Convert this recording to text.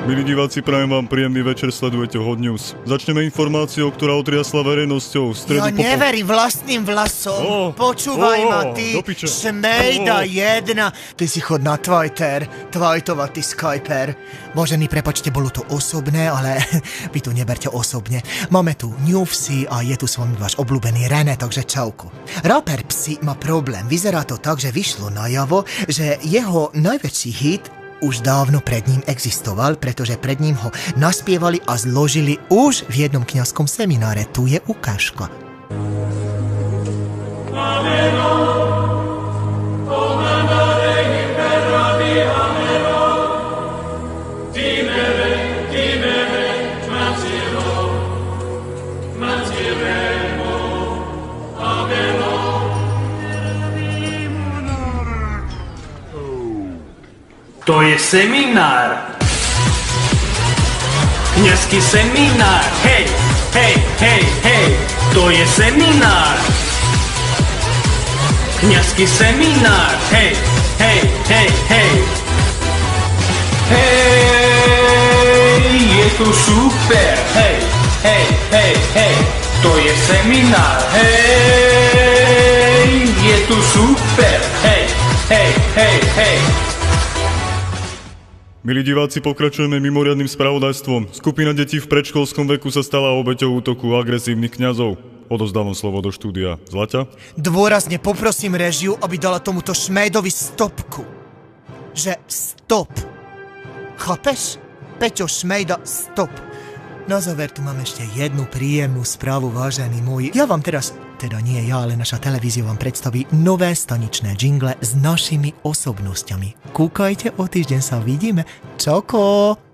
Milí diváci, prajem vám príjemný večer, sledujete Hot News. Začneme informáciou, ktorá otriasla verejnosťou. Ja neverím vlastným vlasom. Počúvaj ma, ty šmejda jedna. Ty si chod na Twitter, tweetovať, ty Skyper. Vážení, prepačte, bolo to osobné, ale vy tu neberte osobne. Máme tu Newsy a je tu s vami váš obľúbený René, takže čauko. Rapper Psy má problém. Vyzerá to tak, že vyšlo najavo, že jeho najväčší hit už dávno pred ním existoval, pretože pred ním ho naspievali a zložili už v jednom kňazskom semináre. Tu je ukážka. To je seminár. Kňazský seminár. Hej, hej, hej, hej. To je seminár. Kňazský seminár. Hej, hej, hej, hej. Hej, je to super. Hej, hej, hej, hej. To je seminár. Hej, je to super. Hej, hej, hej, hej. Milí diváci, pokračujeme mimoriadnym spravodajstvom. Skupina detí v predškolskom veku sa stala obeťou útoku agresívnych kňazov. Odovzdávam slovo do štúdia. Zlaťa? Dôrazne poprosím režiu, aby dala tomuto šmejdovi stopku. Že stop. Chápeš? Peťo Šmejda, stop. Na záver tu mám ešte jednu príjemnú správu, vážení moji. Ja vám teraz, teda nie ja, ale naša televízia vám predstaví nové staničné jingle s našimi osobnosťami. Kúkajte, o týždeň sa vidíme. Čoko!